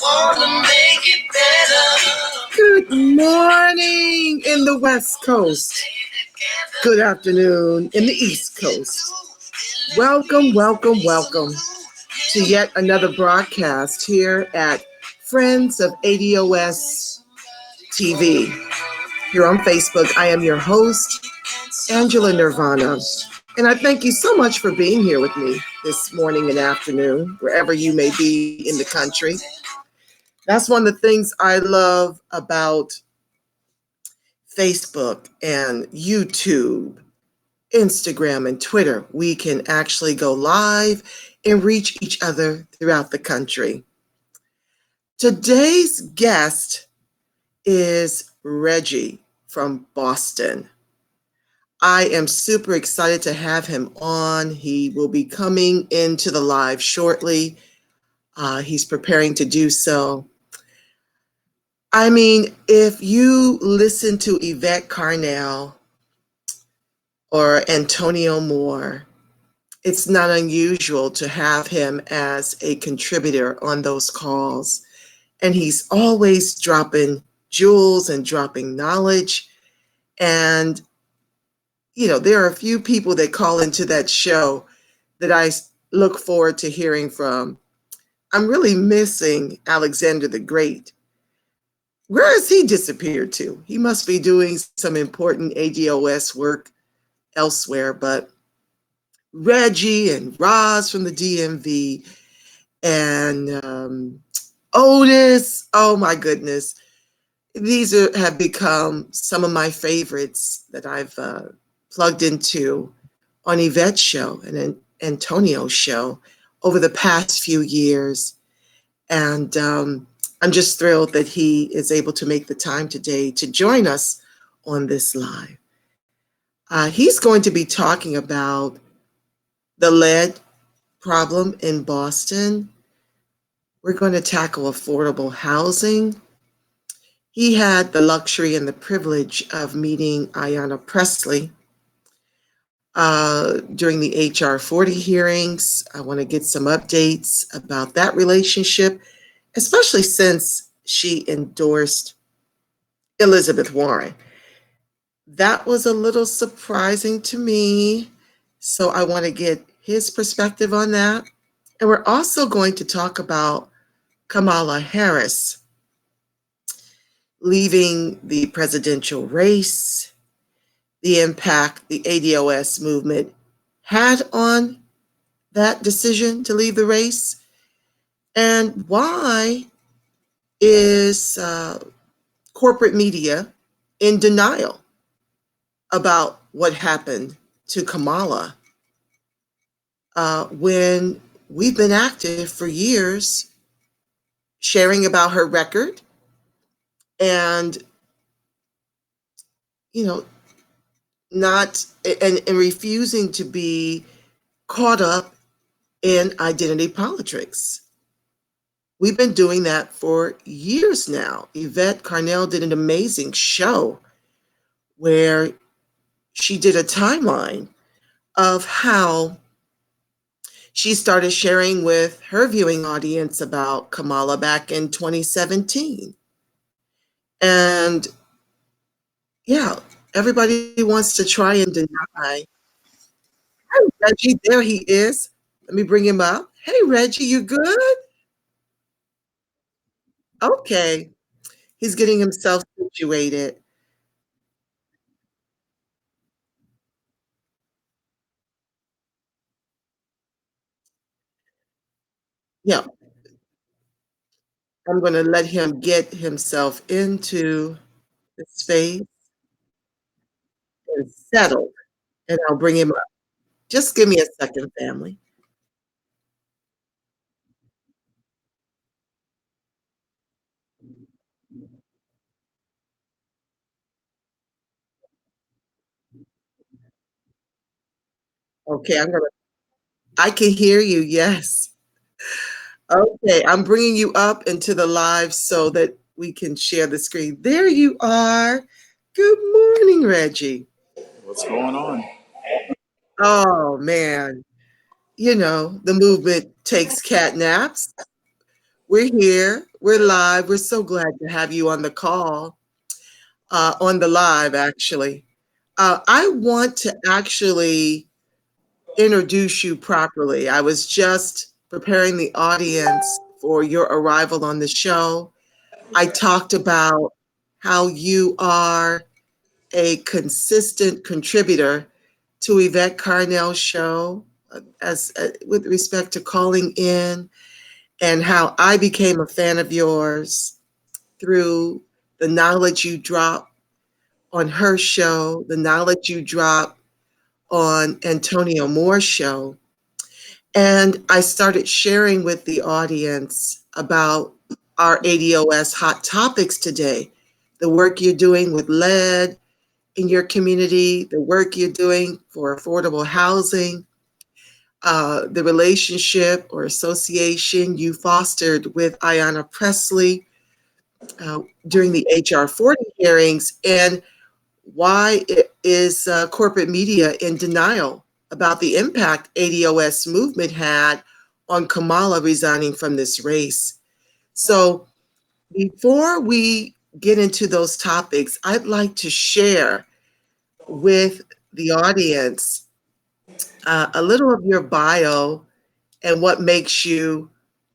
wanna make it better. Good morning in the West Coast. Good afternoon in the East Coast. Welcome, welcome, welcome to yet another broadcast here at Friends of ADOS TV. Here on Facebook, I am your host, Angela Nirvana. And I thank you so much for being here with me this morning and afternoon, wherever you may be in the country. That's one of the things I love about Facebook and YouTube, Instagram, and Twitter. We can actually go live and reach each other throughout the country. Today's guest is Reggie from Boston. I am super excited to have him on. He will be coming into the live shortly. He's preparing to do so. I mean, if you listen to Yvette Carnell or Antonio Moore, it's not unusual to have him as a contributor on those calls. And he's always dropping jewels and dropping knowledge. And, you know, there are a few people that call into that show that I look forward to hearing from. I'm really missing Alexander the Great. Where has he disappeared to? He must be doing some important ADOS work elsewhere, but Reggie and Roz from the DMV and Otis, oh my goodness. These have become some of my favorites that I've plugged into on Yvette's show and Antonio's show over the past few years. And I'm just thrilled that he is able to make the time today to join us on this live. He's going to be talking about the lead problem in Boston. We're going to tackle affordable housing. He had the luxury and the privilege of meeting Ayanna Presley during the HR 40 hearings. I want to get some updates about that relationship, especially since she endorsed Elizabeth Warren. That was a little surprising to me, so I want to get his perspective on that. And we're also going to talk about Kamala Harris leaving the presidential race, the impact the ADOS movement had on that decision to leave the race, and why is corporate media in denial about what happened to Kamala when we've been active for years, sharing about her record and, you know, not and refusing to be caught up in identity politics. We've been doing that for years now. Yvette Carnell did an amazing show where she did a timeline of how she started sharing with her viewing audience about Kamala back in 2017. And yeah, everybody wants to try and deny. Hey, Reggie, there he is. Let me bring him up. Hey, Reggie, you good? Okay. He's getting himself situated. Yeah, I'm going to let him get himself into the space and settle, and I'll bring him up. Just give me a second, family. Okay, I can hear you. Yes. Okay, I'm bringing you up into the live so that we can share the screen. There you are. Good morning, Reggie. What's going on? Oh, man. You know, the movement takes cat naps. We're here. We're live. We're so glad to have you on the call, on the live, actually. I want to actually introduce you properly. I was just preparing the audience for your arrival on the show. I talked about how you are a consistent contributor to Yvette Carnell's show as with respect to calling in, and how I became a fan of yours through the knowledge you drop on her show, the knowledge you drop on Antonio Moore's show. And I started sharing with the audience about our ADOS hot topics today, the work you're doing with lead in your community, the work you're doing for affordable housing, the relationship or association you fostered with Ayanna Presley during the HR 40 hearings, and why is corporate media in denial about the impact ADOS movement had on Kamala resigning from this race. So before we get into those topics, I'd like to share with the audience a little of your bio and what makes you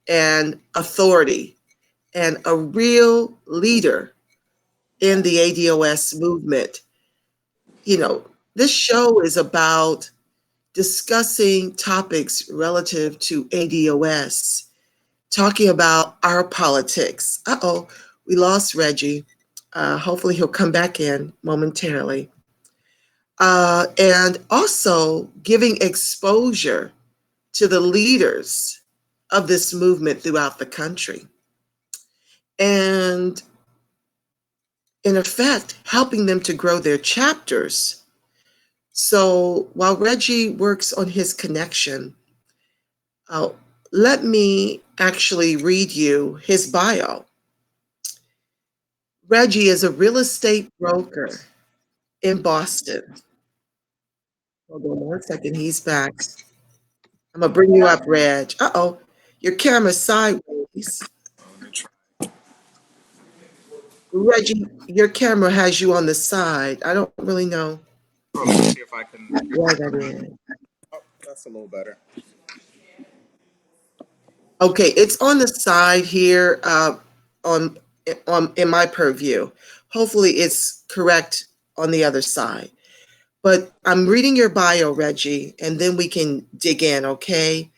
an authority and a real leader in the ADOS movement. You know, this show is about discussing topics relative to ADOS, talking about our politics. Uh-oh, we lost Reggie. Hopefully he'll come back in momentarily. And also giving exposure to the leaders of this movement throughout the country. And in effect, helping them to grow their chapters. So while Reggie works on his connection, uh, let me actually read you his bio. Reggie is a real estate broker in Boston. Hold on one second, he's back. I'm gonna bring you up, Reg. Uh-oh, your camera's sideways. Reggie, your camera has you on the side. I don't really know See if I can. why that is. Oh, that's a little better. Okay, it's on the side here on on in my purview. Hopefully it's correct on the other side. But I'm reading your bio, Reggie, and then we can dig in, okay?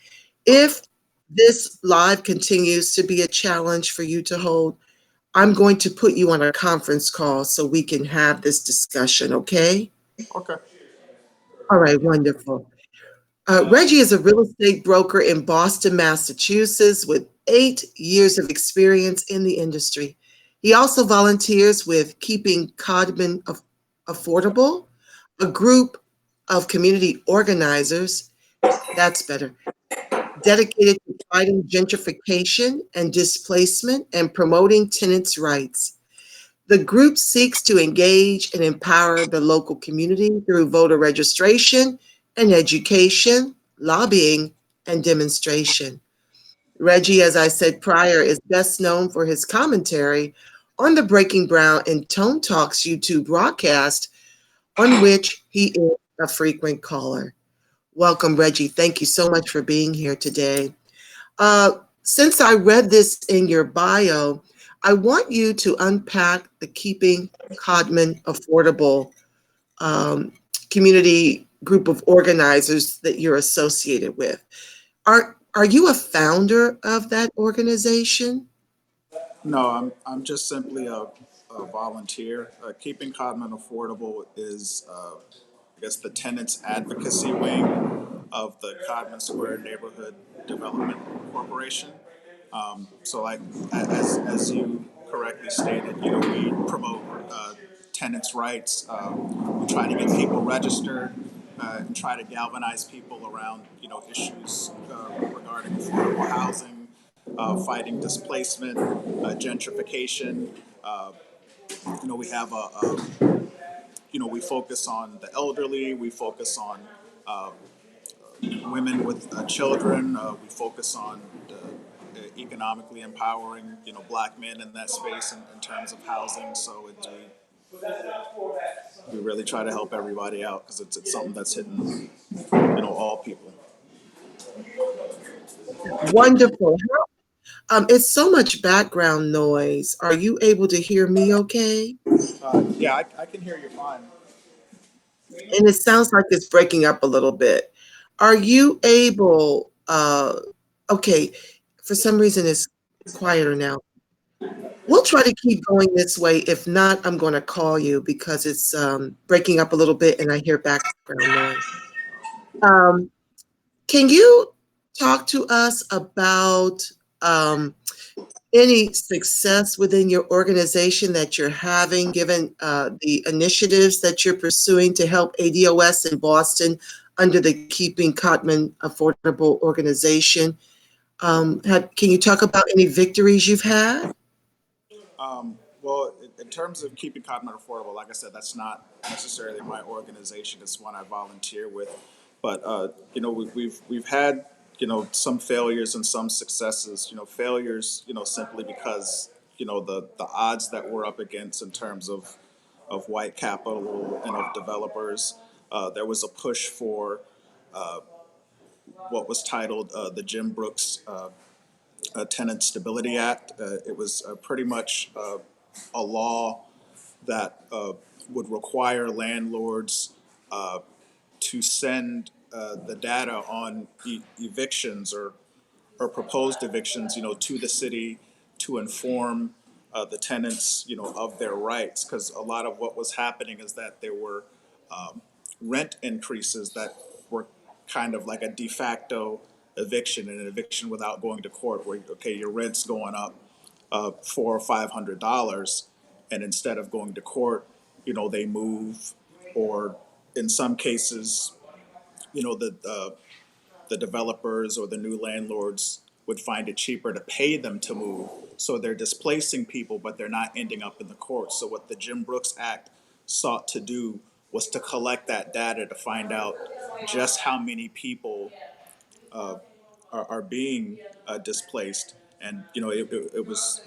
If this live continues to be a challenge for you to hold, I'm going to put you on a conference call so we can have this discussion, okay? Okay. All right, wonderful. Reggie is a real estate broker in Boston, Massachusetts, with 8 years of experience in the industry. He also volunteers with Keeping Codman Affordable, a group of community organizers, that's better, dedicated to fighting gentrification and displacement and promoting tenants' rights. The group seeks to engage and empower the local community through voter registration and education, lobbying, and demonstration. Reggie, as I said prior, is best known for his commentary on the Breaking Brown and Tone Talks YouTube broadcast, on which he is a frequent caller. Welcome, Reggie. Thank you so much for being here today. Since I read this in your bio, I want you to unpack the Keeping Codman Affordable um, community group of organizers that you're associated with. Are you a founder of that organization? No, I'm just simply a volunteer. Keeping Codman Affordable is, I guess, the tenants advocacy wing of the Codman Square Neighborhood Development Corporation. So, like as you correctly stated, we promote tenants' rights. We try to get people registered and try to galvanize people around issues regarding affordable housing, fighting displacement, gentrification. Uh, we have we focus on the elderly. We focus on uh, women with children. We focus on economically empowering, black men in that space in terms of housing. So we really try to help everybody out because it's something that's hitting, all people. Wonderful. It's so much background noise. Are you able to hear me okay? Yeah, I can hear you fine. And it sounds like it's breaking up a little bit. Are you able, okay, for some reason it's quieter now. We'll try to keep going this way. If not, I'm going to call you because it's breaking up a little bit and I hear background noise. Um, can you talk to us about um, any success within your organization that you're having, given the initiatives that you're pursuing to help ADOS in Boston under the Keeping Cotman Affordable organization? Can you talk about any victories you've had? Well, in terms of keeping Cotton affordable, like I said, that's not necessarily my organization. It's one I volunteer with. But we've had some failures and some successes. Failures simply because the odds that we're up against in terms of white capital and of developers. There was a push for what was titled the Jim Brooks Tenant Stability Act. It was pretty much a law that would require landlords to send the data on evictions or proposed evictions, to the city to inform the tenants, of their rights. Because a lot of what was happening is that there were rent increases that were kind of like a de facto eviction, an eviction without going to court, where okay, your rent's going up $400 or $500, and instead of going to court, they move, or in some cases, the developers or the new landlords would find it cheaper to pay them to move. So they're displacing people, but they're not ending up in the courts. So what the Jim Brooks Act sought to do was to collect that data to find out just how many people are being displaced, and it was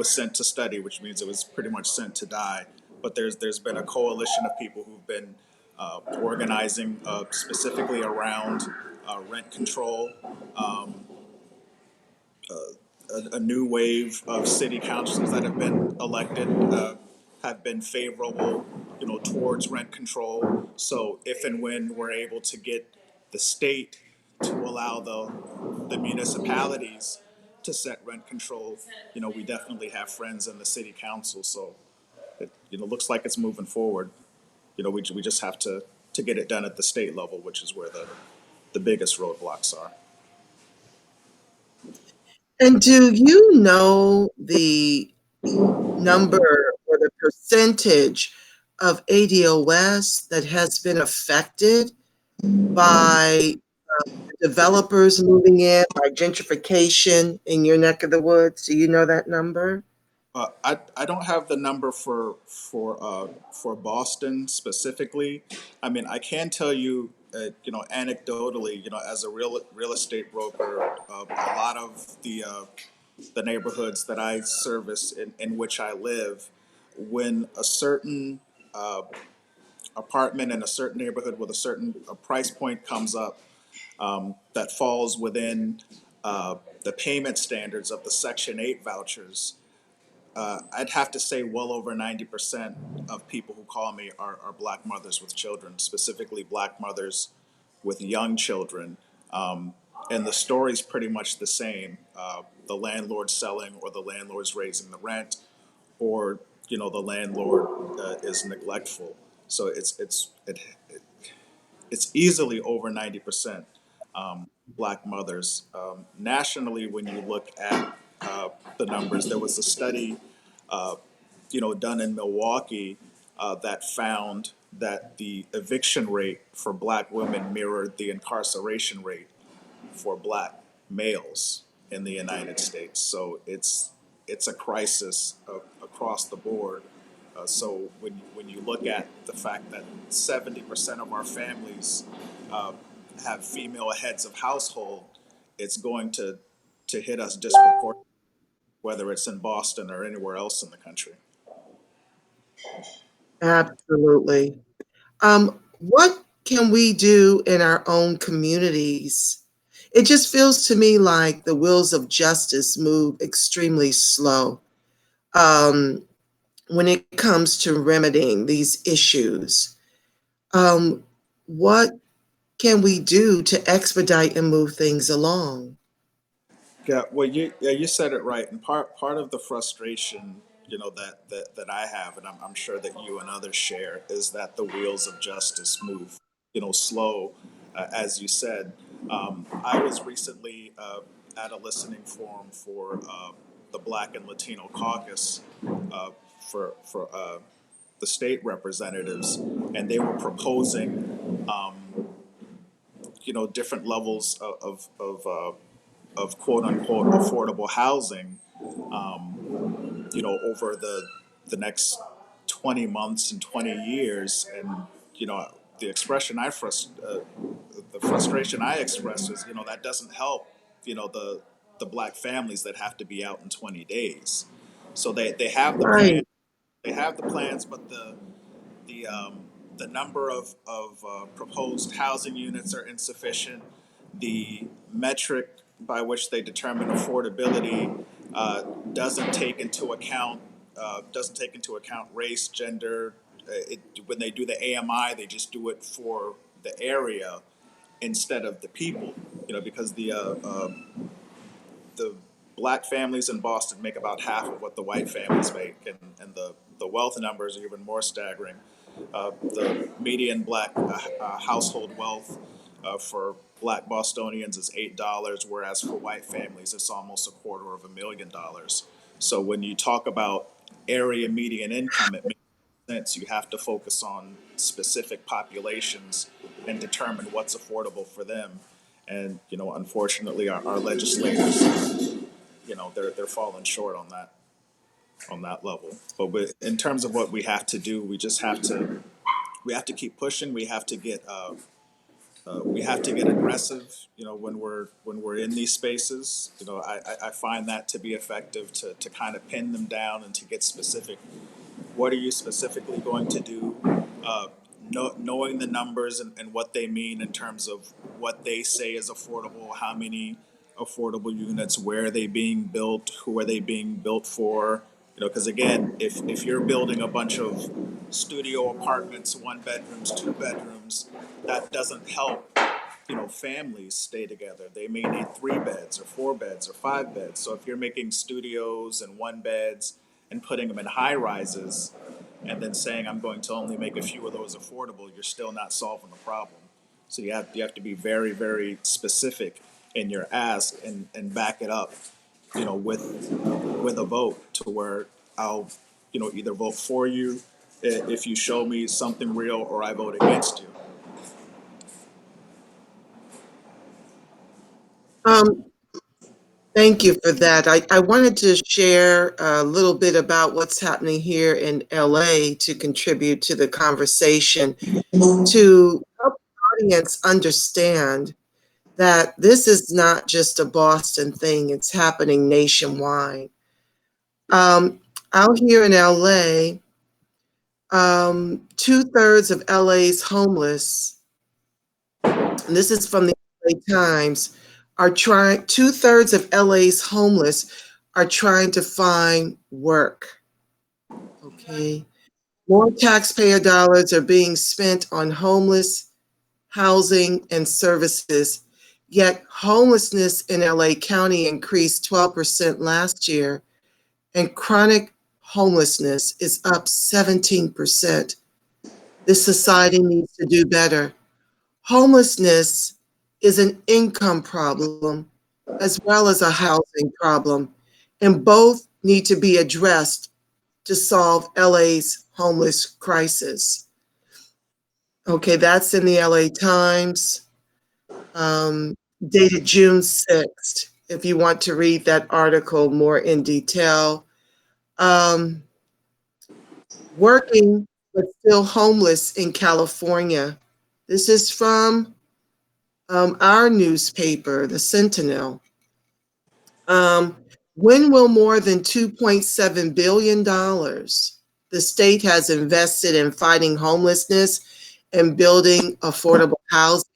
sent to study, which means it was pretty much sent to die. But there's been a coalition of people who've been organizing specifically around rent control. A new wave of city councils that have been elected have been favorable, towards rent control. So if and when we're able to get the state to allow the municipalities to set rent control, we definitely have friends in the city council. So it looks like it's moving forward. We just have to get it done at the state level, which is where the biggest roadblocks are. And do you know the number or the percentage of ADOS that has been affected by developers moving in, by gentrification in your neck of the woods? Do you know that number? I don't have the number for Boston specifically. I mean, I can tell you, anecdotally, as a real estate broker, a lot of the neighborhoods that I service in which I live, when a certain apartment in a certain neighborhood with a certain price point comes up, that falls within the payment standards of the Section 8 vouchers, I'd have to say well over 90% of people who call me are black mothers with children, specifically black mothers with young children. And the story's pretty much the same. The landlord selling, or the landlord's raising the rent, or the landlord is neglectful. So it's easily over 90% black mothers. Nationally, when you look at the numbers, there was a study done in Milwaukee that found that the eviction rate for black women mirrored the incarceration rate for black males in the United States. So it's a crisis across the board. So when you look at the fact that 70% of our families have female heads of household, it's going to hit us disproportionately, whether it's in Boston or anywhere else in the country. Absolutely. What can we do in our own communities? It just feels to me like the wheels of justice move extremely slow um, when it comes to remedying these issues. Um, what can we do to expedite and move things along? Yeah, well, you said it right, and part of the frustration, that I have, and I'm sure that you and others share, is that the wheels of justice move, slow, as you said. I was recently at a listening forum for the Black and Latino Caucus for the state representatives, and they were proposing, different levels of quote unquote affordable housing, over the next 20 months and 20 years. And, the expression the frustration I expressed is, that doesn't help, the black families that have to be out in 20 days. So they have the plan, Right, but the number of proposed housing units are insufficient. The metric by which they determine affordability doesn't take into account race, gender. When they do the AMI, they just do it for the area instead of the people. Because the black families in Boston make about half of what the white families make, and the wealth numbers are even more staggering. The median black household wealth for black Bostonians is $8, whereas for white families it's almost $250,000. So when you talk about area median income, it makes sense. You have to focus on specific populations and determine what's affordable for them. And unfortunately, our legislators, they're falling short on that level. But in terms of what we have to do, we have to keep pushing. We have to get aggressive. When we're in these spaces. I find that to be effective to kind of pin them down and to get specific. What are you specifically going to do? Knowing the numbers and what they mean in terms of what they say is affordable, how many affordable units, where are they being built, who are they being built for? Because again, if you're building a bunch of studio apartments, one bedrooms, two bedrooms, that doesn't help families stay together. They may need three beds or four beds or five beds. So if you're making studios and one beds and putting them in high rises and then saying I'm going to only make a few of those affordable, you're still not solving the problem. So you have to be very, very specific in your ask and back it up, with a vote to where I'll, either vote for you if you show me something real, or I vote against you. Um, thank you for that. I wanted to share a little bit about what's happening here in LA to contribute to the conversation, to help the audience understand that this is not just a Boston thing, it's happening nationwide. Um, Out here in LA, two-thirds of LA's homeless, and this is from the LA Times, are trying, two-thirds of LA's homeless are trying to find work. Okay. More taxpayer dollars are being spent on homeless housing and services, yet homelessness in LA County increased 12% last year, and chronic homelessness is up 17%. This society needs to do better. Homelessness is an income problem as well as a housing problem, and both need to be addressed to solve LA's homeless crisis. Okay, that's in the LA Times, um, dated June 6th, if you want to read that article more in detail. Um, Working but still homeless in California. This is from our newspaper, the Sentinel. Um, when will more than $2.7 billion the state has invested in fighting homelessness and building affordable housing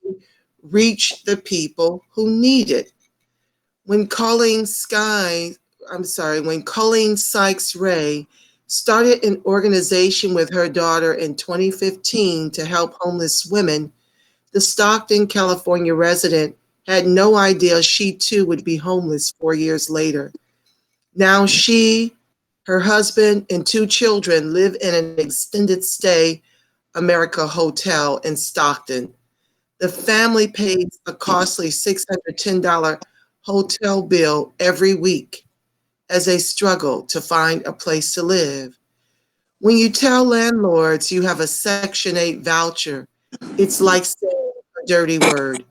reach the people who need it? When when Colleen Sykes Ray started an organization with her daughter in 2015 to help homeless women, the Stockton, California resident had no idea she too would be homeless 4 years later. Now she, her husband, and two children live in an extended stay America hotel in Stockton. The family pays a costly $610 hotel bill every week as they struggle to find a place to live. When you tell landlords you have a Section 8 voucher, it's like saying a dirty word.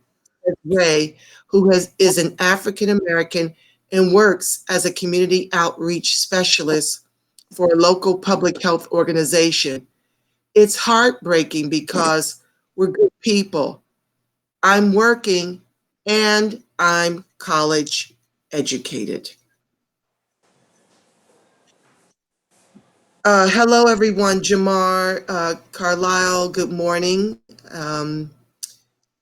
Ray, is an African American and works as a community outreach specialist for a local public health organization. It's heartbreaking because we're good people. I'm working and I'm college educated. Hello, everyone. Jamar, Carlisle, good morning.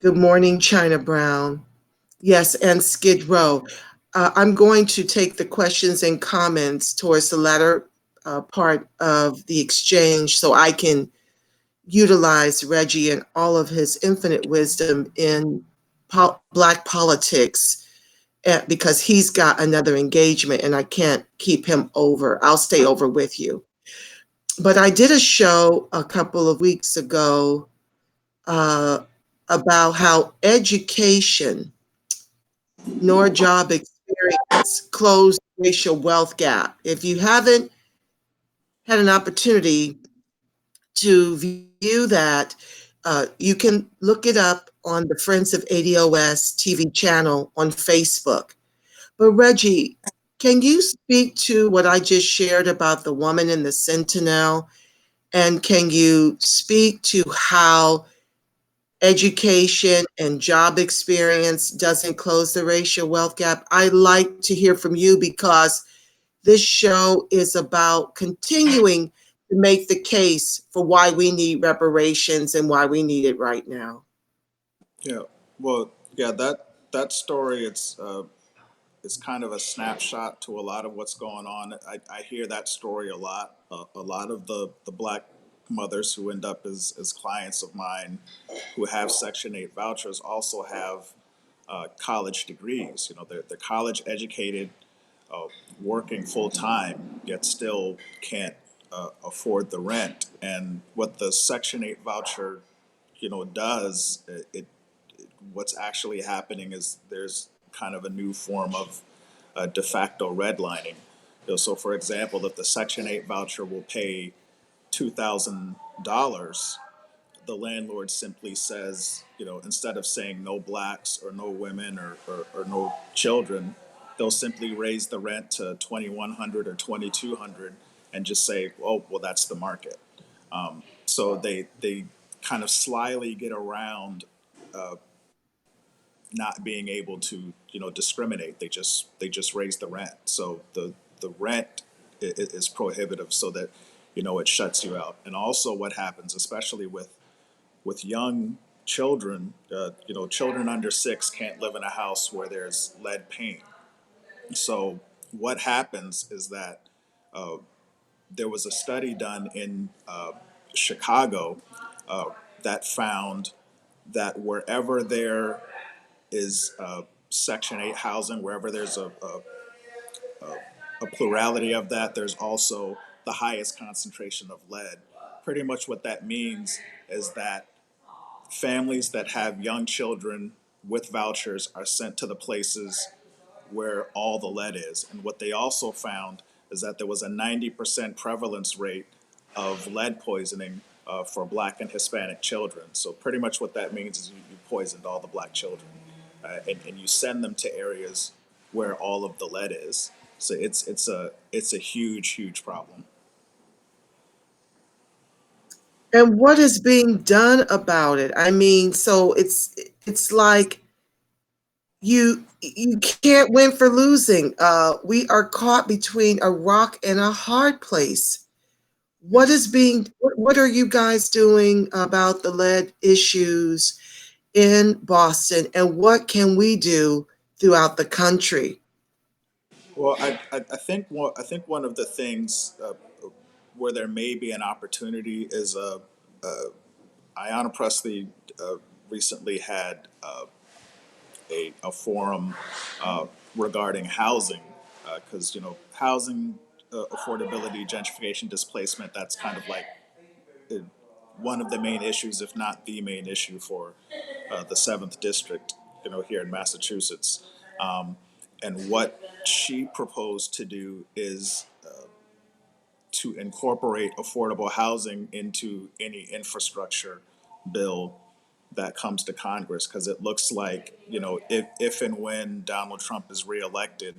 Good morning, China Brown. Yes, and Skid Row. I'm going to take the questions and comments towards the latter part of the exchange so I can utilize Reggie and all of his infinite wisdom in Black politics because he's got another engagement and I can't keep him over. I'll stay over with you. But I did a show a couple of weeks ago uh, about how education nor job experience close the racial wealth gap. If you haven't had an opportunity to view that, you can look it up on the Friends of ADOS TV channel on Facebook. But Reggie, can you speak to what I just shared about the woman in the Sentinel? And can you speak to how education and job experience doesn't close the racial wealth gap? I'd like to hear from you because this show is about continuing to make the case for why we need reparations and why we need it right now. Yeah, well, yeah, that story, it's kind of a snapshot to a lot of what's going on. I hear that story a lot. A lot of the black mothers who end up as clients of mine who have Section 8 vouchers also have college degrees. You know, they're college educated, uh, working full time, yet still can't afford the rent. And what the Section 8 voucher, does, what's actually happening is there's kind of a new form of de facto redlining. So, for example, if the Section 8 voucher will pay $2,000, the landlord simply says, instead of saying no blacks or no women or no children, they'll simply raise the rent to 2,100 or 2,200 and just say, oh, well, that's the market. So they kind of slyly get around not being able to discriminate. They just raise the rent. So the rent is prohibitive, so that it shuts you out. And also, what happens, especially with young children, children under 6 can't live in a house where there's lead paint. So what happens is that there was a study done in Chicago uh, that found that wherever there is Section 8 housing, wherever there's a plurality of that, there's also the highest concentration of lead. Pretty much what that means is that families that have young children with vouchers are sent to the places where all the lead is. And what they also found is that there was a 90% prevalence rate of lead poisoning for Black and Hispanic children. So pretty much what that means is you poisoned all the Black children, and you send them to areas where all of the lead is. So it's a huge problem. And what is being done about it? I mean, so it's like you can't win for losing. We are caught between a rock and a hard place. What are you guys doing about the lead issues in Boston, and what can we do throughout the country? Well, I think one of the things where there may be an opportunity is Ayanna Presley recently had a forum regarding housing, because you know housing affordability, gentrification, displacement. That's kind of like uh, one of the main issues, if not the main issue for the seventh district, you know, here in Massachusetts. Um, and what she proposed to do is to incorporate affordable housing into any infrastructure bill that comes to Congress, because it looks like, you know, if and when Donald Trump is reelected,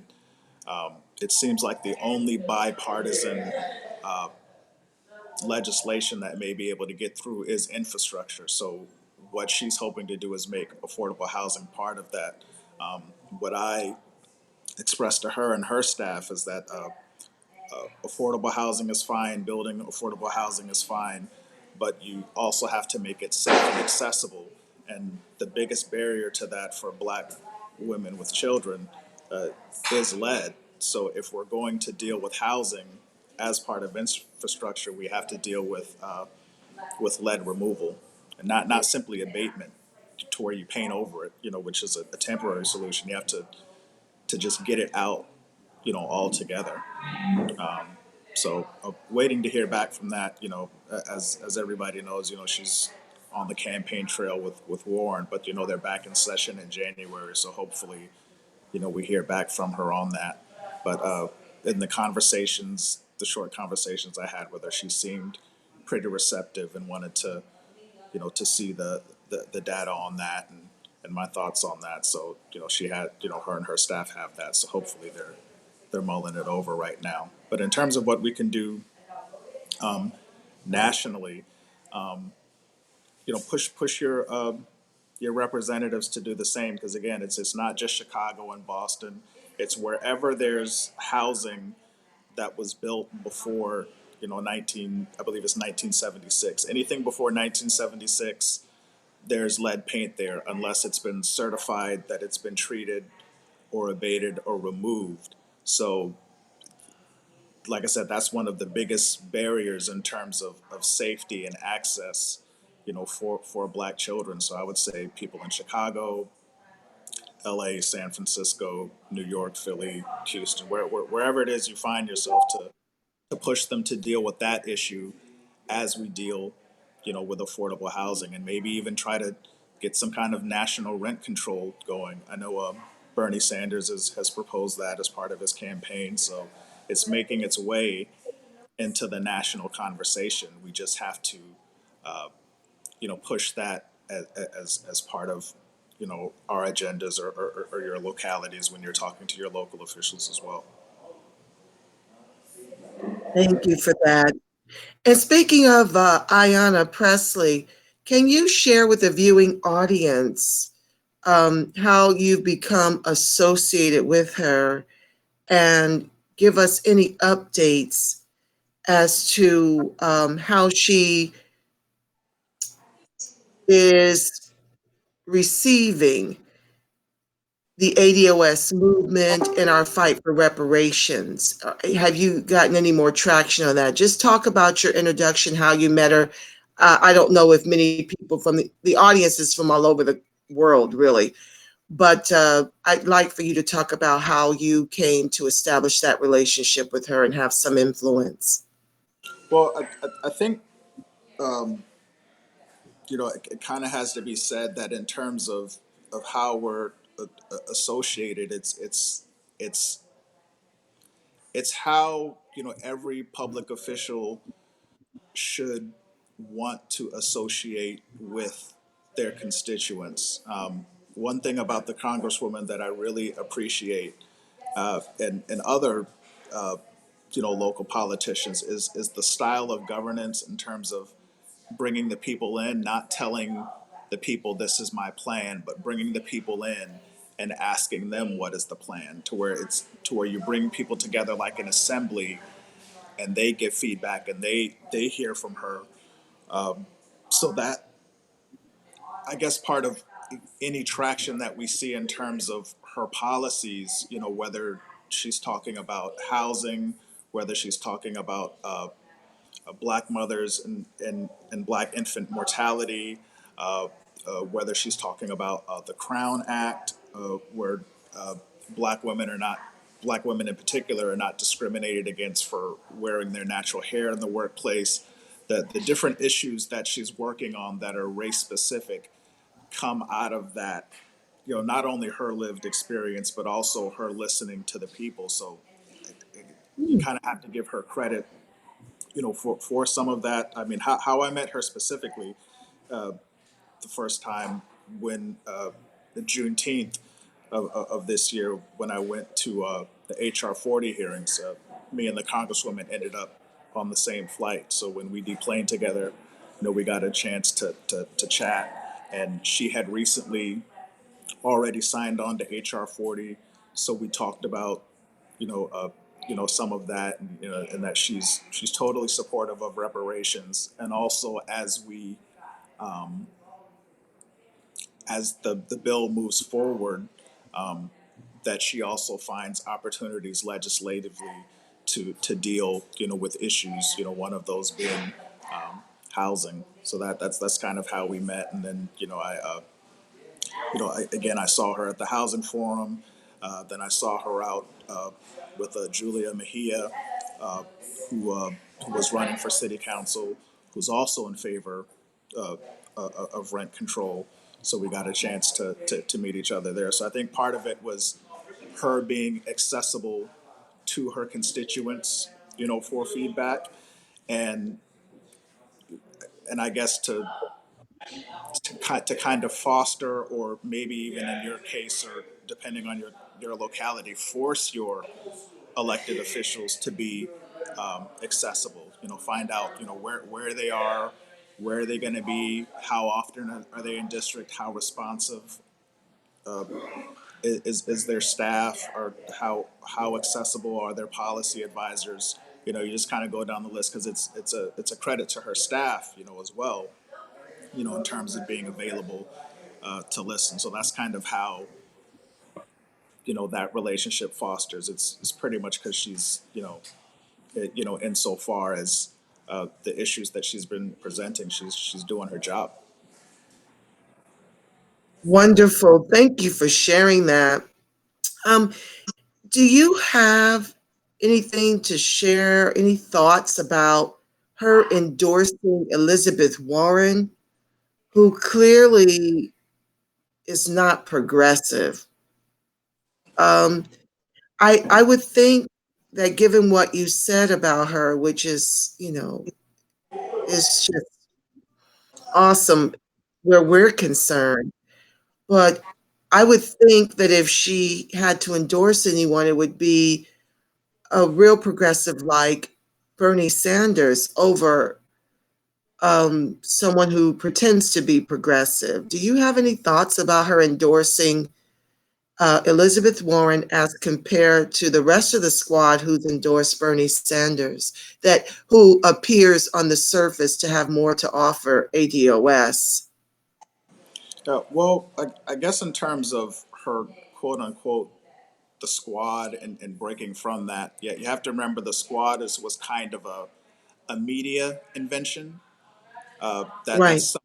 it seems like the only bipartisan legislation that may be able to get through is infrastructure. So what she's hoping to do is make affordable housing part of that. What I expressed to her and her staff is that affordable housing is fine, building affordable housing is fine, but you also have to make it safe and accessible. And the biggest barrier to that for Black women with children uh, is lead. So if we're going to deal with housing as part of infrastructure, we have to deal with lead removal, and not simply abatement to where you paint over it, you know, which is a temporary solution. You have to just get it out, you know, altogether. So waiting to hear back from that, you know, as everybody knows, you know, she's on the campaign trail with Warren, but you know they're back in session in January, so hopefully, you know, we hear back from her on that. But in the conversations, the short conversations I had with her, she seemed pretty receptive and wanted to, you know, to see the data on that and my thoughts on that. So you know, she had, you know, her and her staff have that, so hopefully they're mulling it over right now. But in terms of what we can do nationally, you know, push your representatives to do the same, because again, it's not just Chicago and Boston. It's wherever there's housing that was built before, you know, 19, I believe it's 1976. Anything before 1976, there's lead paint there unless it's been certified that it's been treated or abated or removed. So like I said, that's one of the biggest barriers in terms of safety and access, you know, for Black children. So I would say people in Chicago, LA, San Francisco, New York, Philly, Houston, wherever it is you find yourself, to push them to deal with that issue as we deal, you know, with affordable housing, and maybe even try to get some kind of national rent control going. I know Bernie Sanders has proposed that as part of his campaign, so it's making its way into the national conversation. We just have to, you know, push that as part of, you know, our agendas or your localities when you're talking to your local officials as well. Thank you for that. And speaking of Ayanna Presley, can you share with the viewing audience how you've become associated with her and give us any updates as to how she is receiving the ADOS movement and our fight for reparations? Have you gotten any more traction on that? Just talk about your introduction, how you met her. I don't know if many people from the audience is from all over the world, really, but I'd like for you to talk about how you came to establish that relationship with her and have some influence. Well, I think, you know, it kind of has to be said that in terms of how we're associated, it's it's how, you know, every public official should want to associate with their constituents. One thing about the Congresswoman that I really appreciate, and other, you know, local politicians, is the style of governance in terms of bringing the people in, not telling the people this is my plan, but bringing the people in and asking them what is the plan, to where it's to where you bring people together like an assembly, and they give feedback and they hear from her. So that, I guess, part of any traction that we see in terms of her policies, whether she's talking about housing, whether she's talking about black mothers and black infant mortality, uh, whether she's talking about the Crown Act, where uh, black women are not black women in particular are not discriminated against for wearing their natural hair in the workplace. The different issues that she's working on that are race specific come out of that, not only her lived experience, but also her listening to the people. So you kind of have to give her credit, for some of that. I mean, how I met her specifically, the first time when the Juneteenth of this year, when I went to the HR 40 hearings, me and the Congresswoman ended up on the same flight. So when we deplaned together, we got a chance to chat. And she had recently already signed on to HR 40. So we talked about, you know, uh, some of that, and that she's totally supportive of reparations, and also as the bill moves forward, that she also finds opportunities legislatively to deal, with issues. One of those being housing. So that's kind of how we met, and then again, I saw her at the housing forum. Then I saw her out with Julia Mejia, uh, who was running for city council, who's also in favor uh, of rent control. So we got a chance to meet each other there. So I think part of it was her being accessible to her constituents, for feedback, and I guess to kind of foster, or maybe even in your case, or depending on your locality, force your elected officials to be accessible. Find out where they are, where are they going to be, how often are they in district, how responsive is their staff, or how accessible are their policy advisors. You just kind of go down the list, because it's a credit to her staff, as well, in terms of being available to listen. So that's kind of how that relationship fosters. It's pretty much because she's insofar as the issues that she's been presenting, she's doing her job. Wonderful. Thank you for sharing that. Um, do you have anything to share, any thoughts about her endorsing Elizabeth Warren, who clearly is not progressive? Um, I would think that given what you said about her, which is, is just awesome where we're concerned, but I would think that if she had to endorse anyone, it would be a real progressive like Bernie Sanders over someone who pretends to be progressive. Do you have any thoughts about her endorsing Elizabeth Warren as compared to the rest of the squad who's endorsed Bernie Sanders, that who appears on the surface to have more to offer ADOS? Well, I guess in terms of her quote unquote the squad, and breaking from that, yeah, you have to remember the squad was kind of a media invention, Right. that's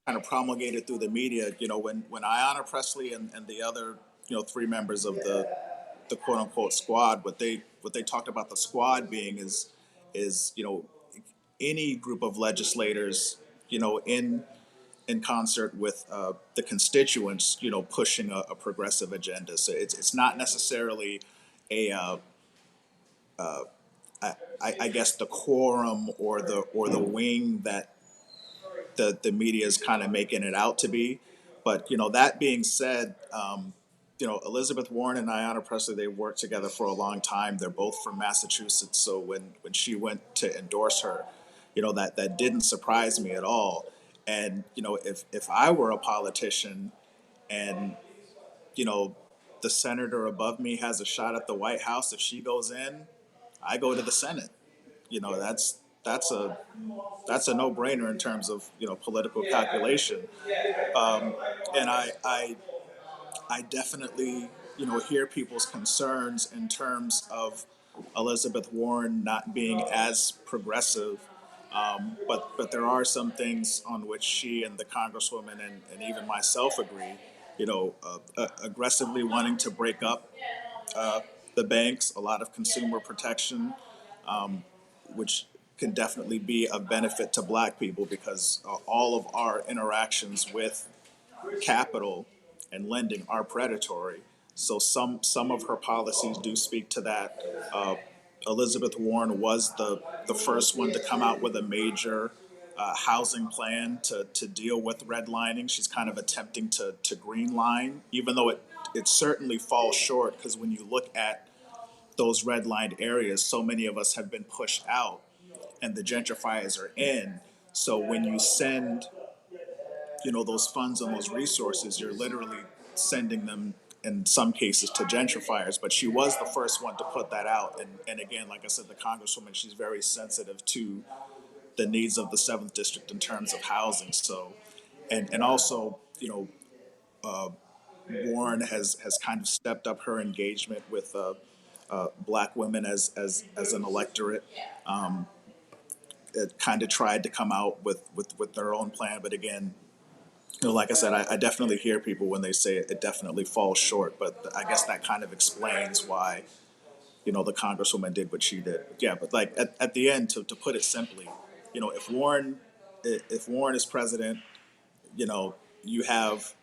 kind of promulgated through the media. When Ayanna Presley and the other three members of the quote unquote squad, what they talked about the squad being is any group of legislators, in concert with the constituents, pushing a progressive agenda. So it's not necessarily a I guess the quorum, or the wing that the media is kind of making it out to be. But that being said, Elizabeth Warren and Ayanna Presley, they worked together for a long time. They're both from Massachusetts, so when she went to endorse her, that didn't surprise me at all. And if I were a politician, and you know the senator above me has a shot at the White House, if she goes in, I go to the Senate. That's a no brainer in terms of political calculation. And I definitely hear people's concerns in terms of Elizabeth Warren not being as progressive. But there are some things on which she and the congresswoman and even myself agree. Aggressively wanting to break up the banks, a lot of consumer protection, which can definitely be a benefit to Black people because all of our interactions with capital and lending are predatory. So some of her policies do speak to that. Uh, Elizabeth Warren was the first one to come out with a major housing plan to deal with redlining. She's kind of attempting to green line, even though it certainly falls short because when you look at those redlined areas, so many of us have been pushed out and the gentrifiers are in. So when you send those funds and those resources, you're literally sending them in some cases to gentrifiers. But she was the first one to put that out. And again, like I said, the congresswoman, she's very sensitive to the needs of the seventh district in terms of housing. So, and also, Warren has kind of stepped up her engagement with Black women as an electorate. It kind of tried to come out with their own plan, but again, like I said, I definitely hear people when they say it definitely falls short, but I guess that kind of explains why, the congresswoman did what she did. Yeah, but like at the end, to put it simply, if Warren is president, you have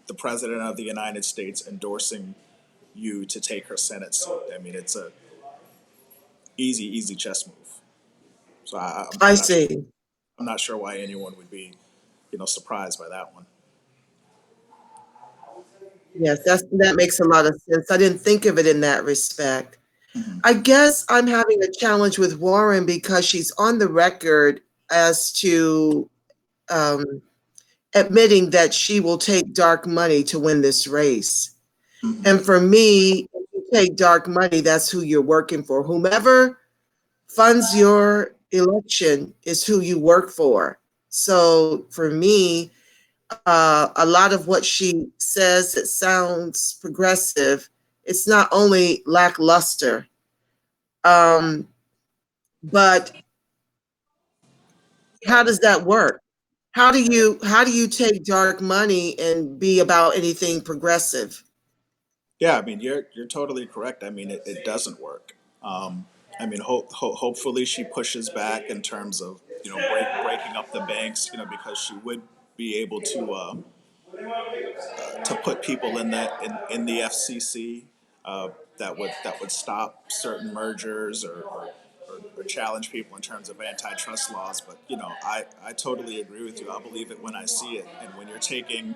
the president of the United States endorsing you to take her Senate seat. I mean, it's a easy chess move. So I see. I'm not sure why anyone would be, surprised by that one. Yes, that makes a lot of sense. I didn't think of it in that respect. Mm-hmm. I guess I'm having a challenge with Warren because she's on the record as to um, admitting that she will take dark money to win this race. Mm-hmm. And for me, if you take dark money, that's who you're working for. Whomever funds your election is who you work for. So for me, a lot of what she says that sounds progressive, it's not only lackluster, um, but how does that work? How do you take dark money and be about anything progressive? Yeah, I mean, you're totally correct. I mean, it doesn't work. Um, I mean, hopefully she pushes back in terms of breaking up the banks, because she would be able to put people in the FCC that would stop certain mergers or challenge people in terms of antitrust laws. But I totally agree with you. I'll believe it when I see it. And when you're taking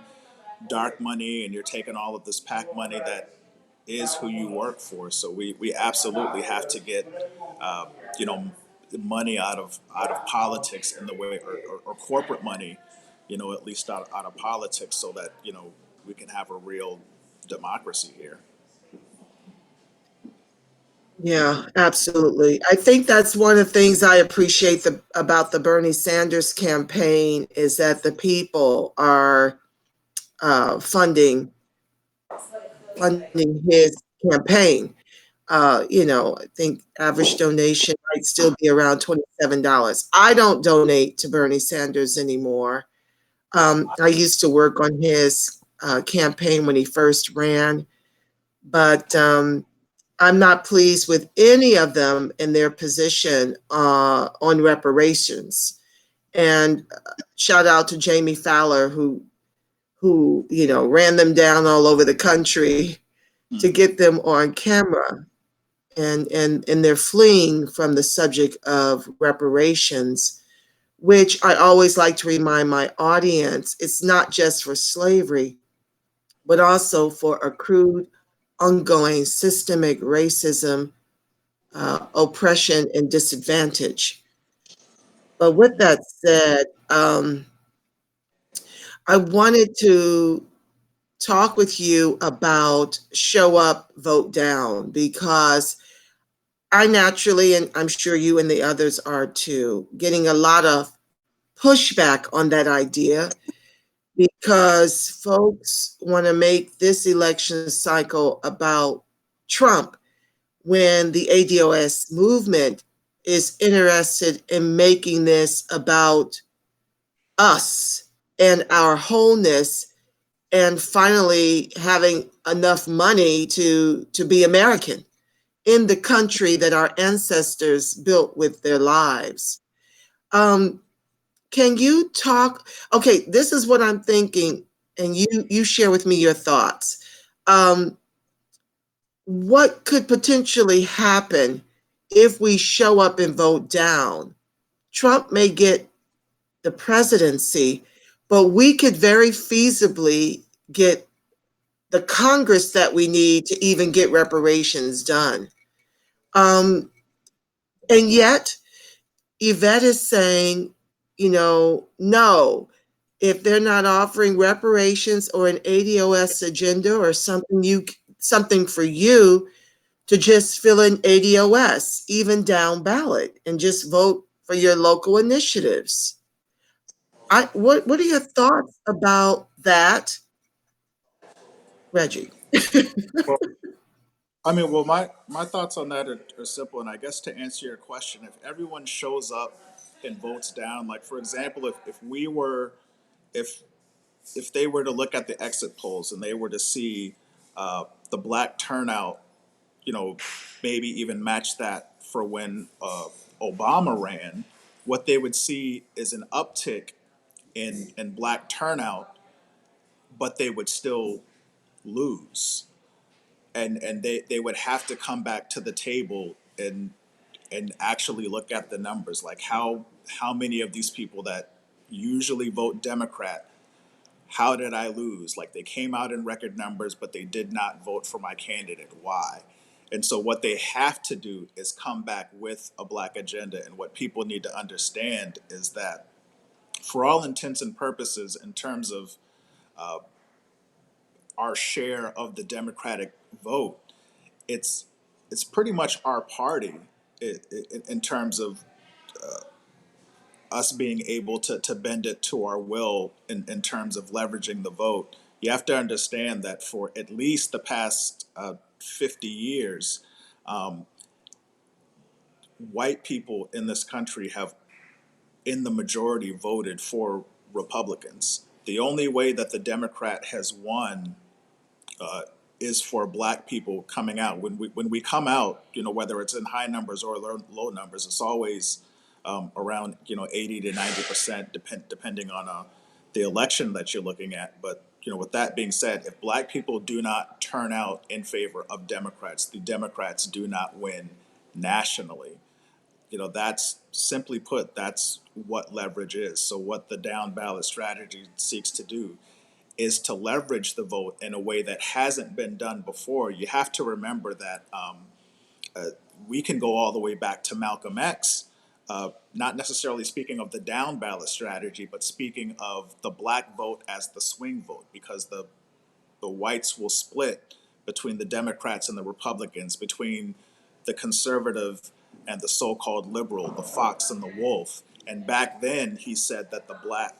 dark money and you're taking all of this PAC money that is who you work for. So we absolutely have to get you know money out of politics in the way or corporate money, at least out of politics, so that we can have a real democracy here. Yeah, absolutely. I think that's one of the things I appreciate about the Bernie Sanders campaign is that the people are funding his campaign. I think average donation might still be around $27. I don't donate to Bernie Sanders anymore. I used to work on his campaign when he first ran, but I'm not pleased with any of them in their position on reparations. And shout out to Jamie Fowler, who ran them down all over the country to Mhm. get them on camera, and they're fleeing from the subject of reparations, which I always like to remind my audience, it's not just for slavery, but also for accrued, ongoing systemic racism, oppression, and disadvantage. But with that said, I wanted to talk with you about show up, vote down, because I naturally, and I'm sure you and the others are too, getting a lot of pushback on that idea because folks want to make this election cycle about Trump when the ADOS movement is interested in making this about us and our wholeness and finally having enough money to be American in the country that our ancestors built with their lives. Um, can you talk? Okay, this is what I'm thinking, and you share with me your thoughts. Um, what could potentially happen if we show up and vote down? Trump may get the presidency, but we could very feasibly get the Congress that we need to even get reparations done. Um, and yet, Yvette is saying, no, if they're not offering reparations or an ADOS agenda or something for you to just fill in ADOS, even down ballot, and just vote for your local initiatives. What are your thoughts about that, Reggie? Well, I mean, well, my thoughts on that are simple, and I guess to answer your question, if everyone shows up and votes down, like for example, if we were, if if they were to look at the exit polls and they were to see the black turnout, maybe even match that for when Obama ran, what they would see is an uptick in black turnout, but they would still lose. And they would have to come back to the table and actually look at the numbers, like how many of these people that usually vote Democrat, how did I lose? Like they came out in record numbers, but they did not vote for my candidate. Why? And so what they have to do is come back with a black agenda. And what people need to understand is that for all intents and purposes, in terms of our share of the Democratic vote, it's it's pretty much our party in terms of us being able to bend it to our will in terms of leveraging the vote. You have to understand that for at least the past 50 years, white people in this country have, in the majority, voted for Republicans. The only way that the Democrat has won uh, is for black people coming out. When we come out, whether it's in high numbers or low numbers, it's always around 80 to 90%, depending on the election that you're looking at. But with that being said, if black people do not turn out in favor of Democrats, the Democrats do not win nationally. That's simply put, that's what leverage is. So what the down ballot strategy seeks to do is to leverage the vote in a way that hasn't been done before. You have to remember that we can go all the way back to Malcolm X, not necessarily speaking of the down ballot strategy, but speaking of the black vote as the swing vote, because the whites will split between the Democrats and the Republicans, between the conservative and the so-called liberal, the fox and the wolf. And back then, he said that the black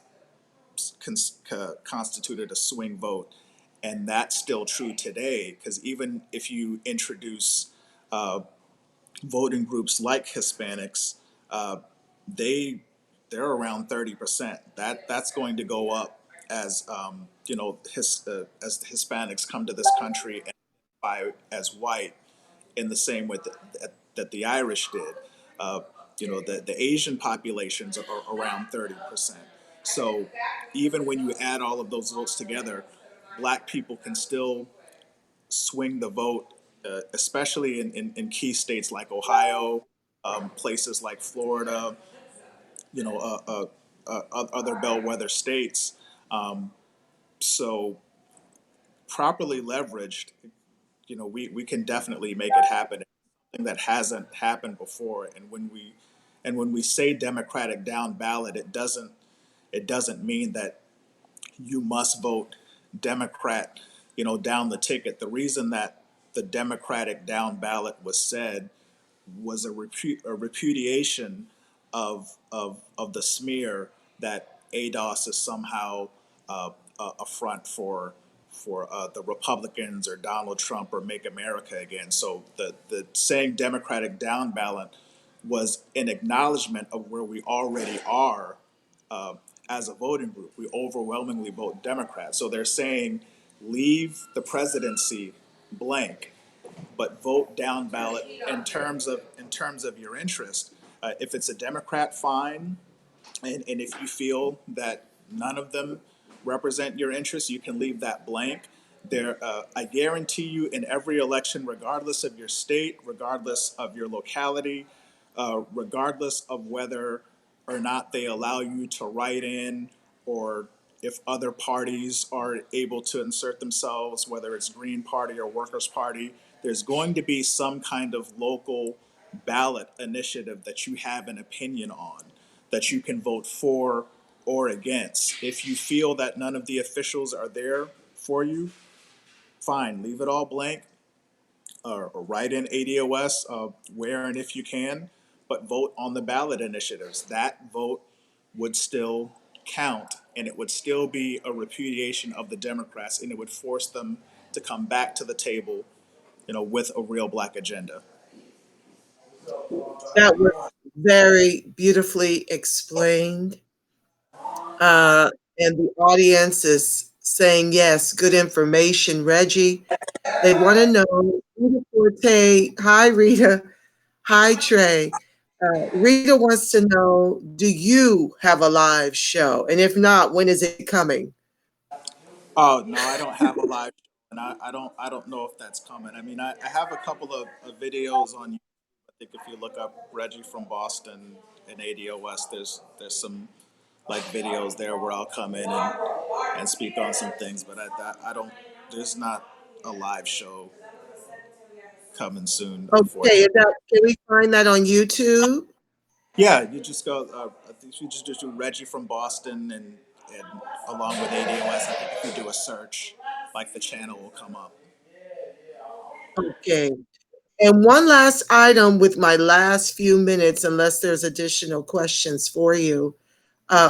constituted a swing vote. And that's still true today, because even if you introduce uh, voting groups like Hispanics, uh, they they're around 30%. That's going to go up as as the Hispanics come to this country and identify as white in the same way that the Irish did. Uh, the Asian populations are around 30%. So even when you add all of those votes together, black people can still swing the vote, especially in key states like Ohio, places like Florida, you know, other bellwether states. Um, so properly leveraged, we can definitely make it happen. Something that hasn't happened before. And when we say Democratic down ballot, it doesn't mean that you must vote Democrat, down the ticket. The reason that the Democratic down ballot was said was a repudiation of the smear that ADOS is somehow a front for the Republicans or Donald Trump or Make America Again. So the saying Democratic down ballot was an acknowledgement of where we already are uh, as a voting group. We overwhelmingly vote Democrat. So they're saying leave the presidency blank, but vote down ballot in terms of your interest. If it's a Democrat, fine, and if you feel that none of them represent your interests, you can leave that blank. I guarantee you, in every election, regardless of your state, regardless of your locality, regardless of whether or not they allow you to write in, or if other parties are able to insert themselves, whether it's Green Party or Workers' Party, there's going to be some kind of local ballot initiative that you have an opinion on that you can vote for or against. If you feel that none of the officials are there for you, fine, leave it all blank, or write in ADOS where and if you can, but vote on the ballot initiatives. That vote would still count, and it would still be a repudiation of the Democrats, and it would force them to come back to the table, with a real black agenda. That was very beautifully explained. Uh, and the audience is saying yes, good information, Reggie. They want to know, Rita Forte, hi Rita, hi Trey. Rita wants to know, do you have a live show? And if not, when is it coming? Oh no, I don't have a live show, and I don't know if that's coming. I mean, I have a couple of videos on YouTube. I think if you look up Reggie from Boston and ADOS, there's some like videos there where I'll come in and speak on some things, but I don't. There's not a live show coming soon, Okay, unfortunately. can we find that on YouTube? Yeah, you just go. I think you just do Reggie from Boston, and along with ADOS, I think if you do a search, like the channel will come up. Okay. And one last item with my last few minutes, unless there's additional questions for you,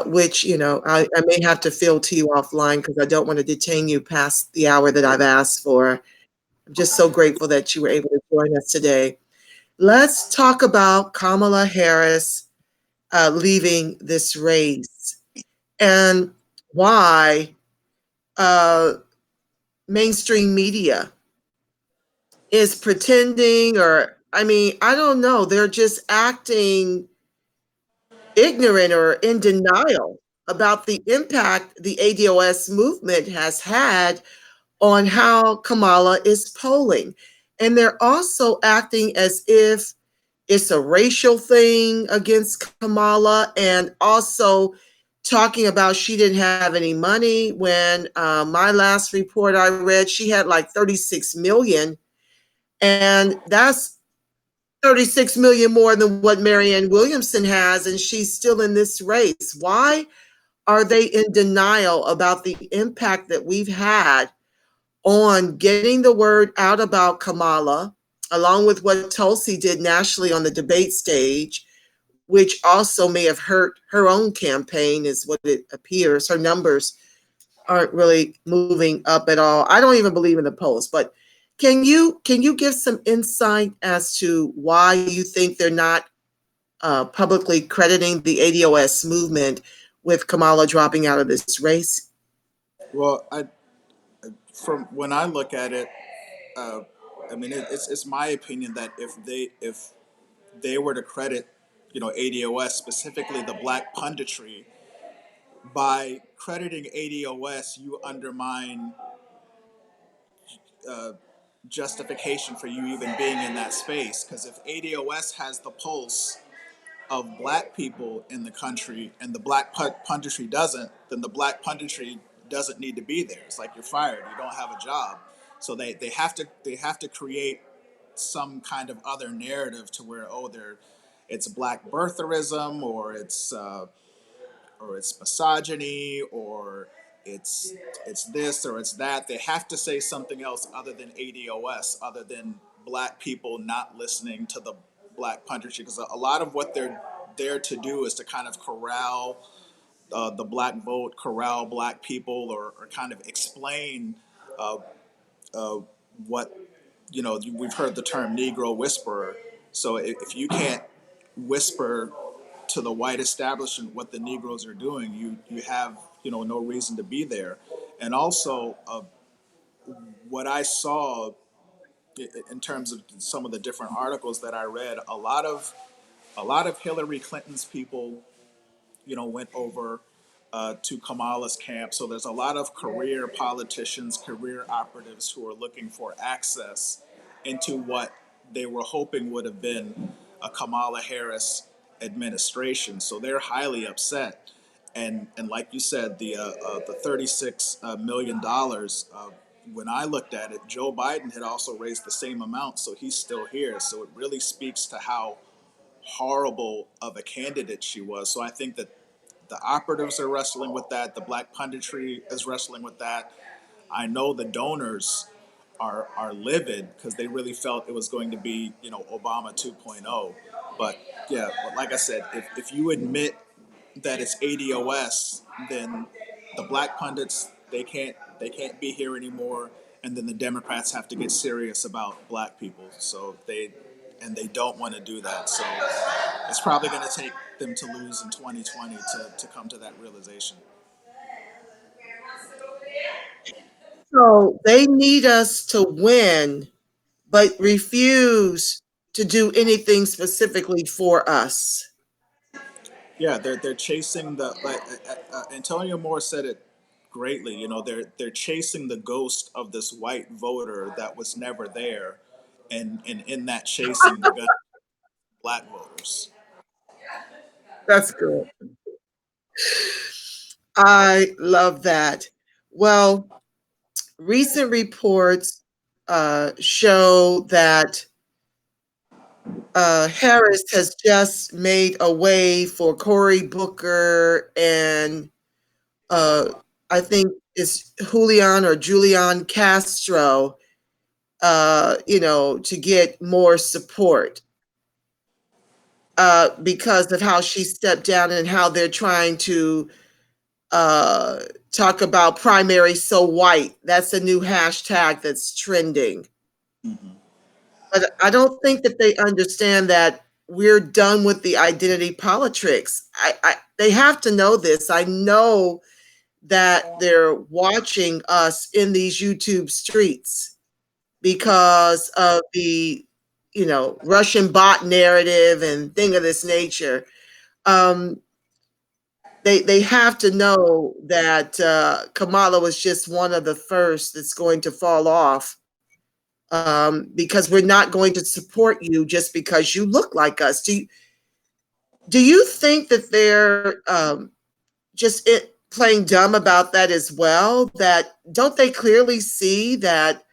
which, I may have to fill to you offline because I don't want to detain you past the hour that I've asked for. I'm just so grateful that you were able to join us today. Let's talk about Kamala Harris leaving this race and why uh, mainstream media is pretending, or, I mean, I don't know, they're just acting ignorant or in denial about the impact the ADOS movement has had on how Kamala is polling. And they're also acting as if it's a racial thing against Kamala, and also talking about she didn't have any money when my last report I read, she had like 36 million. And that's 36 million more than what Marianne Williamson has, and she's still in this race. Why are they in denial about the impact that we've had on getting the word out about Kamala, along with what Tulsi did nationally on the debate stage, which also may have hurt her own campaign, is what it appears. Her numbers aren't really moving up at all. I don't even believe in the polls, but can you give some insight as to why you think they're not publicly crediting the ADOS movement with Kamala dropping out of this race? Well, from when I look at it, uh, I mean, it's my opinion that if they were to credit, ADOS, specifically the black punditry, by crediting ADOS, you undermine uh, justification for you even being in that space. Because if ADOS has the pulse of black people in the country and the black punditry doesn't, then the black punditry doesn't need to be there. It's like you're fired. You don't have a job. So they have to create some kind of other narrative to where, it's black birtherism, or it's misogyny, or it's it's this or it's that. They have to say something else other than ADOS, other than black people not listening to the black punditry, because a lot of what they're there to do is to kind of corral the black vote, corral black people, or kind of explain uh, uh, what we've heard the term Negro whisperer. So if you can't whisper to the white establishment what the Negroes are doing, you have no reason to be there. And also, what I saw in terms of some of the different articles that I read, a lot of Hillary Clinton's people went over to Kamala's camp. So there's a lot of career politicians, career operatives who are looking for access into what they were hoping would have been a Kamala Harris administration. So they're highly upset. And like you said, the $36 million. When I looked at it, Joe Biden had also raised the same amount, so he's still here. So it really speaks to how horrible of a candidate she was. So I think that the operatives are wrestling with that. The black punditry is wrestling with that. I know the donors are livid because they really felt it was going to be, Obama 2.0. But yeah, but like I said, if you admit that it's ADOS, then the black pundits they can't be here anymore, and then the Democrats have to get serious about black people. So they don't want to do that. So it's probably going to take them to lose in 2020 to come to that realization. So they need us to win, but refuse to do anything specifically for us. Yeah, they're chasing the like Antonio Moore said it greatly. They're chasing the ghost of this white voter that was never there, and in that chasing, they're going to black voters. That's good. I love that. Well, recent reports show that Harris has just made a way for Cory Booker and uh, I think it's Julian or Julian Castro, to get more support because of how she stepped down and how they're trying to uh, talk about primary so white. That's a new hashtag that's trending. Mm-hmm. But I don't think that they understand that we're done with the identity politics. They have to know this. I know that they're watching us in these YouTube streets because of the, Russian bot narrative and thing of this nature. Um, they have to know that Kamala was just one of the first that's going to fall off because we're not going to support you just because you look like us. Do you think that they're just playing dumb about that as well? That don't they clearly see that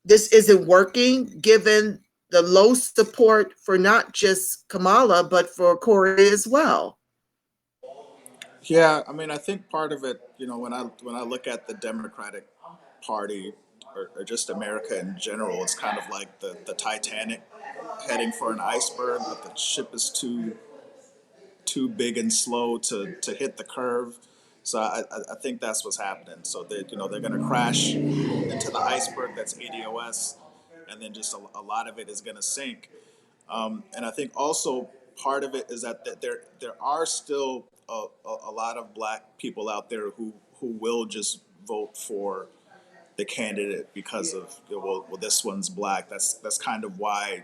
this isn't working given the low support for not just Kamala but for Cory as well? Yeah, I mean, I think part of it, when I look at the Democratic Party or just America in general, it's kind of like the Titanic heading for an iceberg, but the ship is too big and slow to hit the curve. So I think that's what's happening. So they're going to crash into the iceberg that's ADOS, and then just a lot of it is going to sink. And I think also part of it is that there are still a lot of black people out there who will just vote for the candidate because of well this one's black. That's kind of why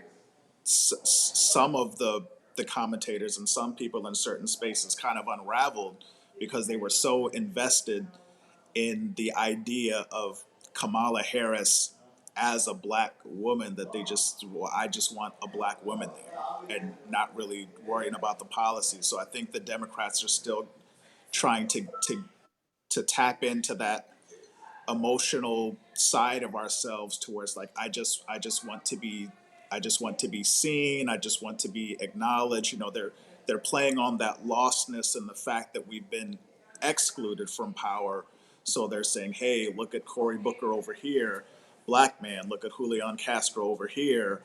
some of the commentators and some people in certain spaces kind of unraveled because they were so invested in the idea of Kamala Harris as a black woman that I just want a black woman there and not really worrying about the policy. So I think the Democrats are still trying to tap into that emotional side of ourselves towards like I just want to be seen. I just want to be acknowledged. They're playing on that lostness and the fact that we've been excluded from power. So they're saying, hey, look at Cory Booker over here, black man. Look at Julian Castro over here,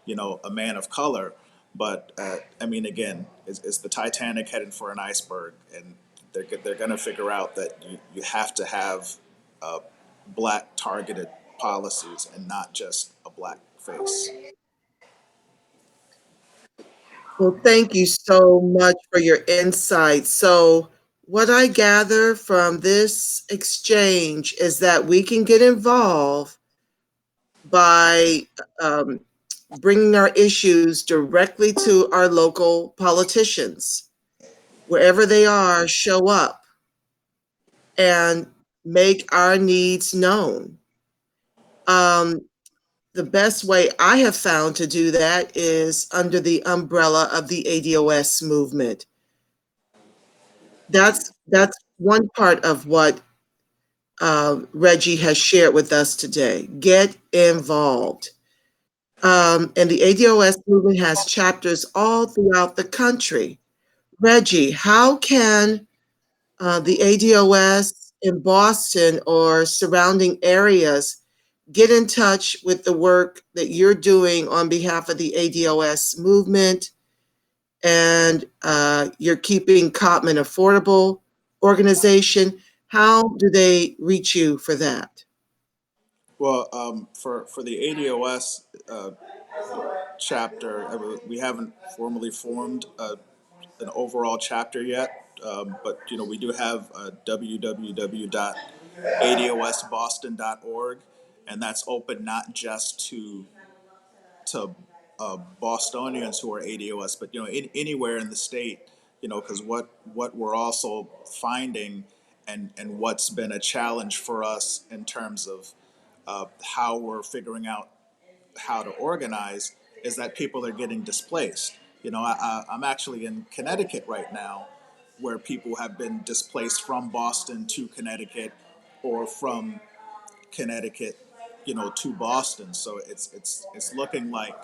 a man of color. But I mean, again, is the Titanic heading for an iceberg? And they're going to figure out that you have to have black targeted policies and not just a black face. Well, thank you so much for your insight. So, what I gather from this exchange is that we can get involved by um, bringing our issues directly to our local politicians. Wherever they are, show up and make our needs known. Um, the best way I have found to do that is under the umbrella of the ADOS movement. That's one part of what Reggie has shared with us today. Get involved. And the ADOS movement has chapters all throughout the country. Reggie, how can the ADOS in Boston or surrounding areas get in touch with the work that you're doing on behalf of the ADOS movement and you're keeping Cotman affordable organization? How do they reach you for that? Well, for the ADOS chapter, we haven't formally formed an overall chapter yet, but we do have www.adosboston.org, and that's open not just to Bostonians who are ADOS, but anywhere in the state. Because what we're also finding, and what's been a challenge for us in terms of how we're figuring out how to organize, is that people are getting displaced. I'm actually in Connecticut right now, where people have been displaced from Boston to Connecticut, or from Connecticut, to Boston. So it's looking like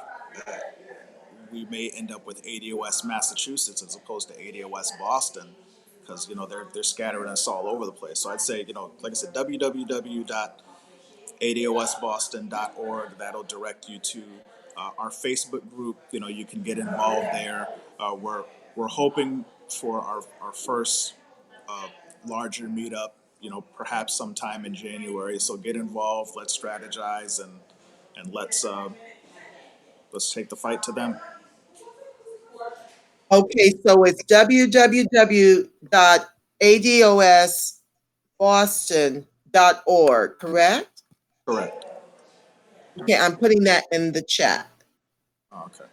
we may end up with ADOS Massachusetts as opposed to ADOS Boston, because they're scattering us all over the place. So I'd say, like I said, www.adosboston.org. That'll direct you to our Facebook group. You can get involved there. We're hoping for our first larger meetup, perhaps sometime in January. So get involved. Let's strategize, and let's take the fight to them. Okay, so it's www.adosboston.org, correct? Correct. Okay, I'm putting that in the chat. Okay.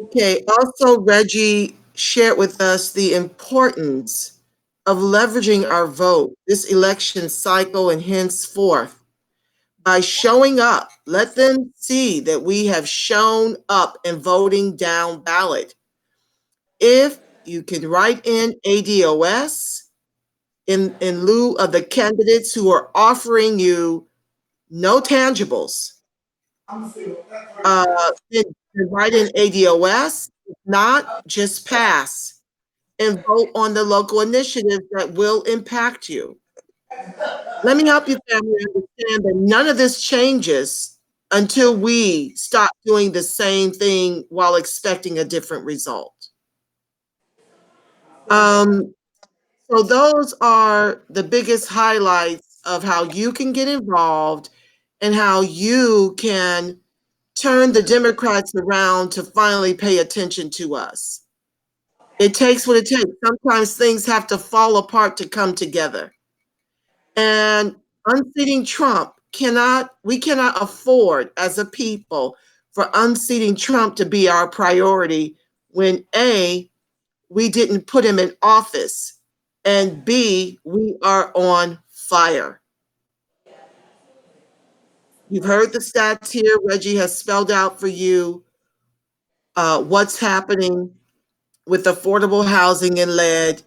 Okay, also, Reggie shared with us the importance of leveraging our vote this election cycle and henceforth by showing up. Let them see that we have shown up and voting down ballot. If you can write in ADOS in lieu of the candidates who are offering you no tangibles, then write in ADOS, not just pass, and vote on the local initiatives that will impact you. Let me help you, family, understand that none of this changes until we stop doing the same thing while expecting a different result. Um, so those are the biggest highlights of how you can get involved and how you can turn the Democrats around to finally pay attention to us. It takes what it takes. Sometimes things have to fall apart to come together. And unseating Trump we cannot afford as a people for unseating Trump to be our priority when A, we didn't put him in office, and B, we are on fire. You've heard the stats here. Reggie has spelled out for you what's happening with affordable housing and lead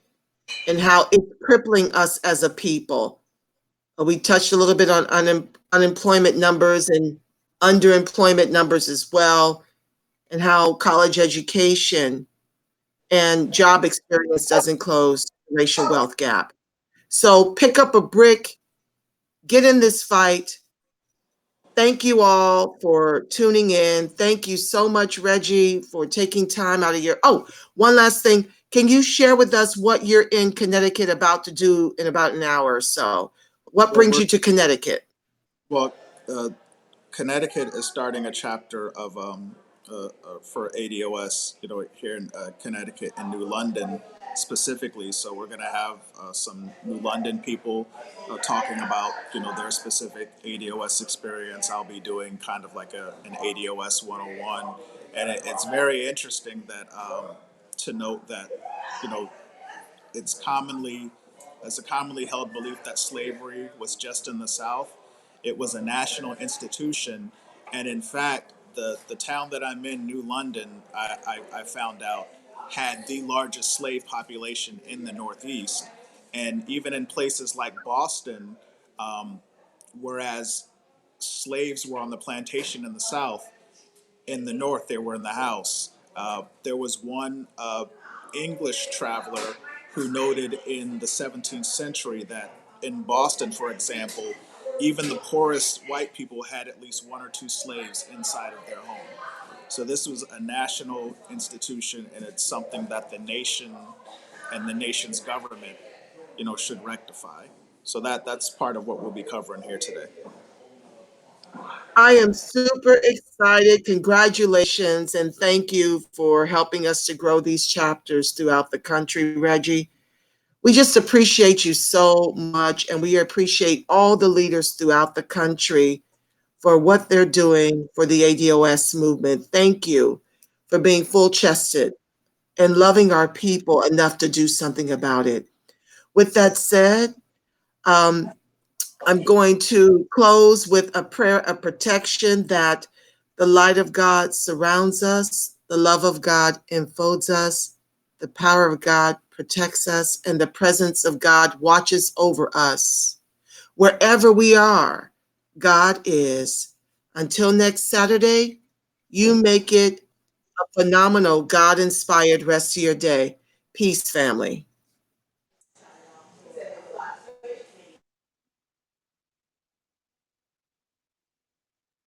and how it's crippling us as a people. We touched a little bit on unemployment numbers and underemployment numbers as well, and how college education and job experience doesn't close the racial wealth gap. So pick up a brick Get in this fight. Thank you all for tuning in. Thank you so much, Reggie, for taking time out of your. Oh, one last thing. Can you share with us what you're in Connecticut about to do in about an hour or so? What Well, brings you to Connecticut? well, uh, Connecticut is starting a chapter of for ADOS, here in Connecticut and New London specifically. So we're going to have some New London people talking about their specific ADOS experience. I'll be doing kind of like an ADOS 101, and it's very interesting that to note that you know it's commonly as a commonly held belief that slavery was just in the South. It was a national institution, and in fact, the town that I'm in, New London, I found out had the largest slave population in the Northeast, and even in places like Boston, whereas slaves were on the plantation in the South, in the North, they were in the house. There was one English traveler who noted in the 17th century that in Boston, for example, even the poorest white people had at least one or two slaves inside of their home. So this was a national institution, and it's something that the nation and the nation's government, should rectify. So that's part of what we'll be covering here today. I am super excited. Congratulations, and thank you for helping us to grow these chapters throughout the country, Reggie. We just appreciate you so much, and we appreciate all the leaders throughout the country for what they're doing for the ADOS movement. Thank you for being full chested and loving our people enough to do something about it. With that said, um, I'm going to close with a prayer of protection that the light of God surrounds us, the love of God enfolds us, the power of God protects us, and the presence of God watches over us. Wherever we are, God is. Until next Saturday, you make it a phenomenal God inspired rest of your day. Peace, family.